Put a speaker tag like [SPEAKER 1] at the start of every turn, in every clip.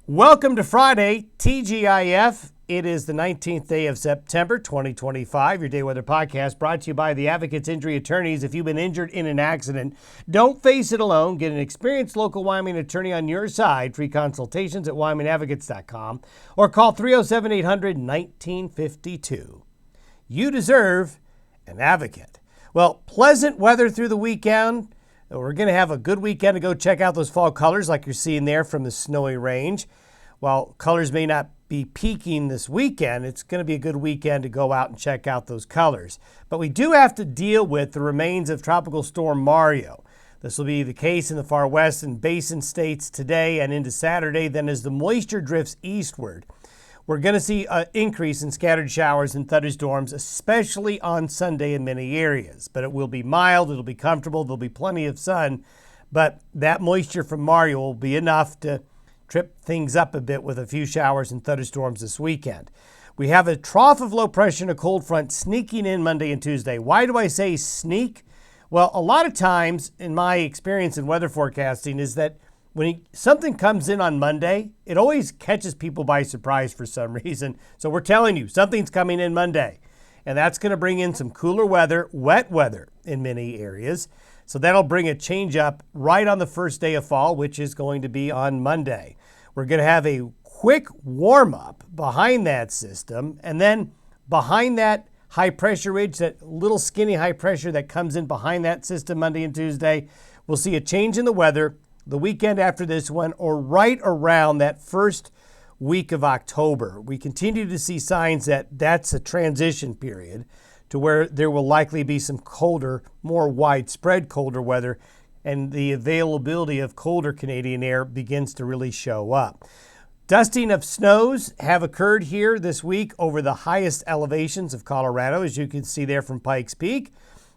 [SPEAKER 1] Welcome to Friday, TGIF. It is the 19th day of September, 2025. Your Day Weather Podcast brought to you by the Advocates Injury Attorneys. If you've been injured in an accident, don't face it alone. Get an experienced local Wyoming attorney on your side. Free consultations at WyomingAdvocates.com or call 307-800-1952. You deserve an advocate. Well, pleasant weather through the weekend. We're going to have a good weekend to go check out those fall colors like you're seeing there from the snowy range. While colors may not be peaking this weekend, it's going to be a good weekend to go out and check out those colors. But we do have to deal with the remains of Tropical Storm Mario. This will be the case in the far west and basin states today and into Saturday. Then as the moisture drifts eastward, we're going to see an increase in scattered showers and thunderstorms, especially on Sunday in many areas. But it will be mild, it'll be comfortable, there'll be plenty of sun, but that moisture from Mario will be enough to trip things up a bit with a few showers and thunderstorms this weekend. We have a trough of low pressure and a cold front sneaking in Monday and Tuesday. Why do I say sneak? Well, a lot of times in my experience in weather forecasting is that when something comes in on Monday, it always catches people by surprise for some reason. So we're telling you, something's coming in Monday. And that's going to bring in some cooler weather, wet weather in many areas. So that'll bring a change up right on the first day of fall, which is going to be on Monday. We're going to have a quick warm up behind that system. And then behind that high pressure ridge, that little skinny high pressure that comes in behind that system Monday and Tuesday, we'll see a change in the weather the weekend after this one, or right around that first week of October. We continue to see signs that that's a transition period to where there will likely be some colder, more widespread colder weather, and the availability of colder Canadian air begins to really show up. Dusting of snows have occurred here this week over the highest elevations of Colorado, as you can see there from Pikes Peak.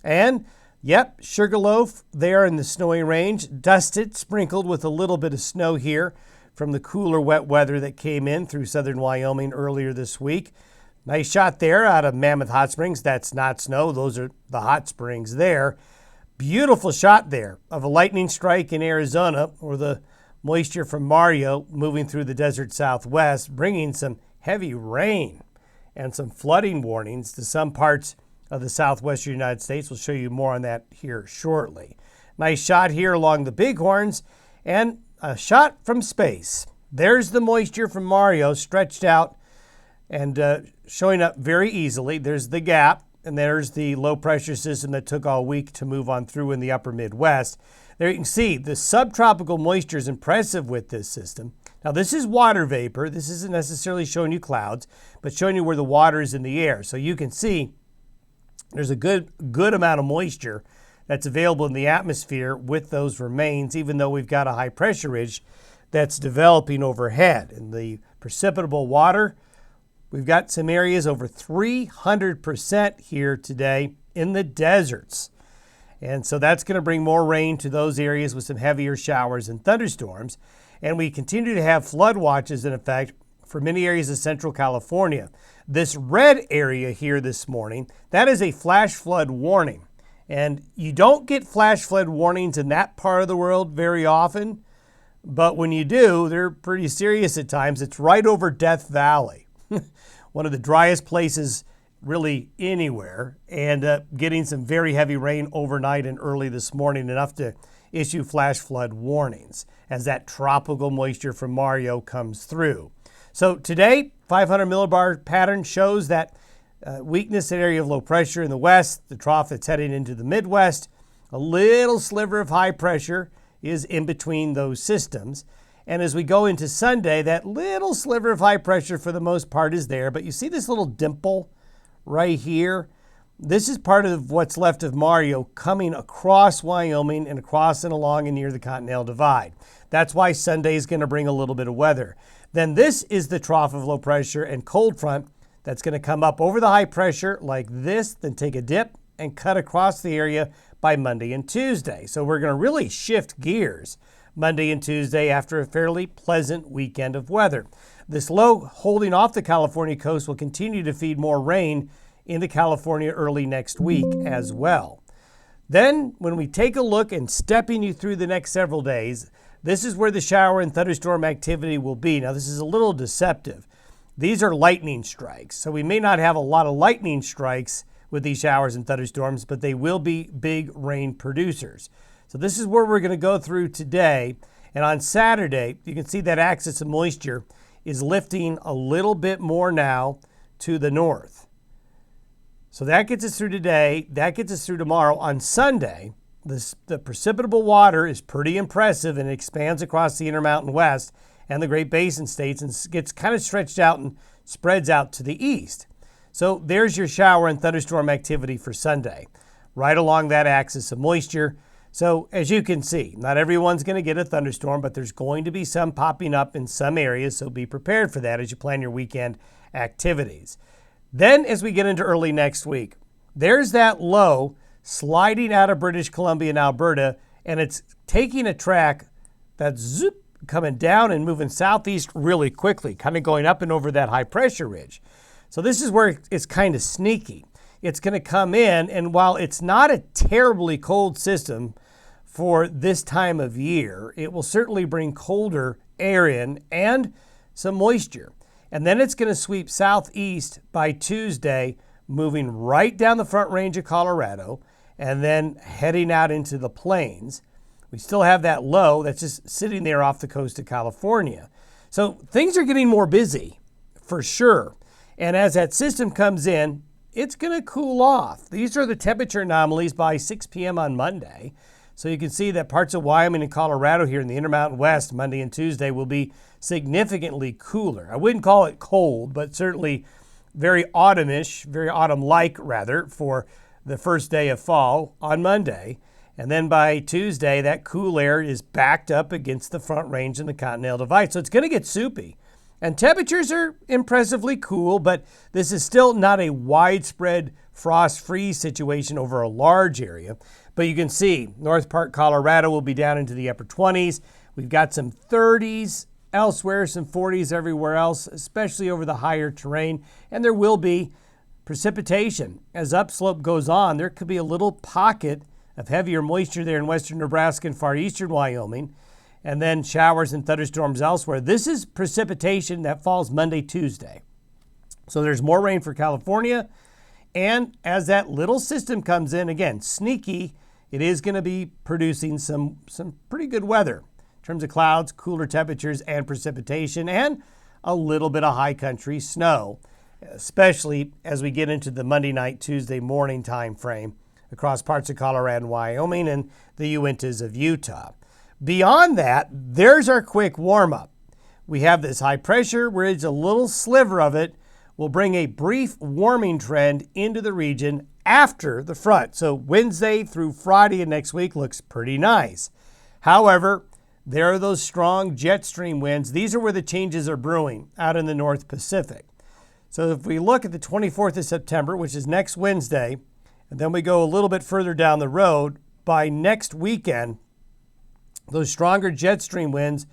[SPEAKER 1] And yep, Sugarloaf there in the snowy range, dusted, sprinkled with a little bit of snow here from the cooler wet weather that came in through southern Wyoming earlier this week. Nice shot there out of Mammoth Hot Springs. That's not snow. Those are the hot springs there. Beautiful shot there of a lightning strike in Arizona, or the moisture from Mario moving through the desert southwest, bringing some heavy rain and some flooding warnings to some parts of the southwestern United States. We'll show you more on that here shortly. Nice shot here along the Bighorns, and a shot from space. There's the moisture from Mario stretched out and showing up very easily. There's the gap, and there's the low pressure system that took all week to move on through in the upper Midwest. There you can see the subtropical moisture is impressive with this system. Now this is water vapor. This isn't necessarily showing you clouds, but showing you where the water is in the air. So you can see there's a good amount of moisture that's available in the atmosphere with those remains, even though we've got a high pressure ridge that's developing overhead. And the precipitable water, we've got some areas over 300% here today in the deserts. And so that's going to bring more rain to those areas with some heavier showers and thunderstorms. And we continue to have flood watches in effect for many areas of central California. This red area here this morning, that is a flash flood warning. And you don't get flash flood warnings in that part of the world very often, but when you do, they're pretty serious at times. It's right over Death Valley, one of the driest places really anywhere, and getting some very heavy rain overnight and early this morning, enough to issue flash flood warnings as that tropical moisture from Mario comes through. So today, 500 millibar pattern shows that weakness in area of low pressure in the west, the trough that's heading into the Midwest. A little sliver of high pressure is in between those systems. And as we go into Sunday, that little sliver of high pressure for the most part is there. But you see this little dimple right here? This is part of what's left of Mario coming across Wyoming and across and along and near the Continental Divide. That's why Sunday is going to bring a little bit of weather. Then this is the trough of low pressure and cold front that's going to come up over the high pressure like this, then take a dip and cut across the area by Monday and Tuesday. So we're going to really shift gears Monday and Tuesday after a fairly pleasant weekend of weather. This low holding off the California coast will continue to feed more rain into California early next week as well. Then when we take a look and stepping you through the next several days, this is where the shower and thunderstorm activity will be. Now, this is a little deceptive. These are lightning strikes, so we may not have a lot of lightning strikes with these showers and thunderstorms, but they will be big rain producers. So this is where we're going to go through today. And on Saturday, you can see that axis of moisture is lifting a little bit more now to the north. So that gets us through today. That gets us through tomorrow. On Sunday, the precipitable water is pretty impressive and it expands across the Intermountain West and the Great Basin states and gets kind of stretched out and spreads out to the east. So there's your shower and thunderstorm activity for Sunday, right along that axis of moisture. So as you can see, not everyone's going to get a thunderstorm, but there's going to be some popping up in some areas, so be prepared for that as you plan your weekend activities. Then as we get into early next week, there's that low sliding out of British Columbia and Alberta, and it's taking a track that's coming down and moving southeast really quickly, kind of going up and over that high pressure ridge. So this is where it's kind of sneaky. It's going to come in, and while it's not a terribly cold system for this time of year, it will certainly bring colder air in and some moisture. And then it's going to sweep southeast by Tuesday, moving right down the Front Range of Colorado and then heading out into the plains. We still have that low that's just sitting there off the coast of California. So things are getting more busy for sure. And as that system comes in, it's going to cool off. These are the temperature anomalies by 6 p.m. on Monday. So you can see that parts of Wyoming and Colorado here in the Intermountain West, Monday and Tuesday, will be significantly cooler. I wouldn't call it cold, but certainly very autumnish, very autumn-like rather, for the first day of fall on Monday. And then by Tuesday, that cool air is backed up against the Front Range and the Continental Divide. So it's going to get soupy. And temperatures are impressively cool, but this is still not a widespread frost freeze situation over a large area. But you can see North Park, Colorado will be down into the upper 20s. We've got some 30s elsewhere, some 40s everywhere else, especially over the higher terrain. And there will be precipitation. As upslope goes on, there could be a little pocket of heavier moisture there in western Nebraska and far eastern Wyoming, and then showers and thunderstorms elsewhere. This is precipitation that falls Monday, Tuesday. So there's more rain for California. And as that little system comes in, again, sneaky, it is going to be producing some pretty good weather in terms of clouds, cooler temperatures, and precipitation, and a little bit of high country snow, especially as we get into the Monday night, Tuesday morning time frame across parts of Colorado and Wyoming and the Uintas of Utah. Beyond that, there's our quick warm-up. We have this high pressure ridge, a little sliver of it will bring a brief warming trend into the region after the front. So Wednesday through Friday of next week looks pretty nice. However, there are those strong jet stream winds. These are where the changes are brewing out in the North Pacific. So if we look at the 24th of September, which is next Wednesday, and then we go a little bit further down the road, by next weekend, those stronger jet stream winds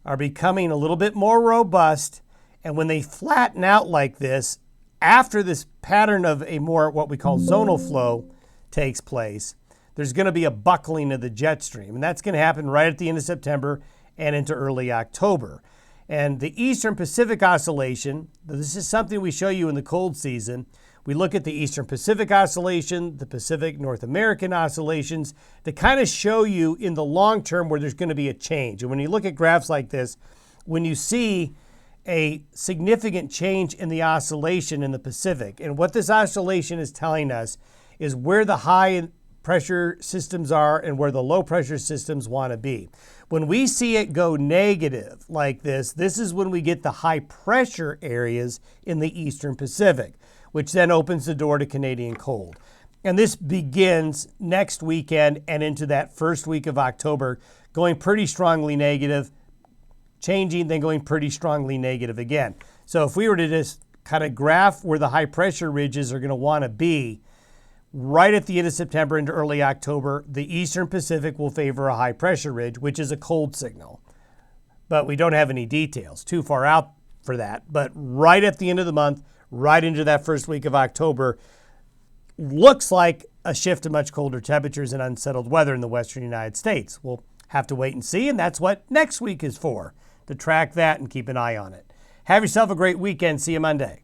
[SPEAKER 1] are becoming a little bit more robust. And when they flatten out like this, after this pattern of a more what we call zonal flow takes place, there's going to be a buckling of the jet stream. And that's going to happen right at the end of September and into early October. And the Eastern Pacific Oscillation, this is something we show you in the cold season. We look at the Eastern Pacific Oscillation, the Pacific North American oscillations to kind of show you in the long term where there's going to be a change. And when you look at graphs like this, when you see a significant change in the oscillation in the Pacific, and what this oscillation is telling us is where the high pressure systems are and where the low pressure systems want to be. When we see it go negative like this is when we get the high pressure areas in the Eastern Pacific, which then opens the door to Canadian cold. And this begins next weekend and into that first week of October, going pretty strongly negative, changing, then going pretty strongly negative again. So if we were to just kind of graph where the high pressure ridges are going to want to be, right at the end of September into early October, the Eastern Pacific will favor a high pressure ridge, which is a cold signal. But we don't have any details, too far out for that. But right at the end of the month, right into that first week of October, looks like a shift to much colder temperatures and unsettled weather in the western United States. We'll have to wait and see, and that's what next week is for, to track that and keep an eye on it. Have yourself a great weekend. See you Monday.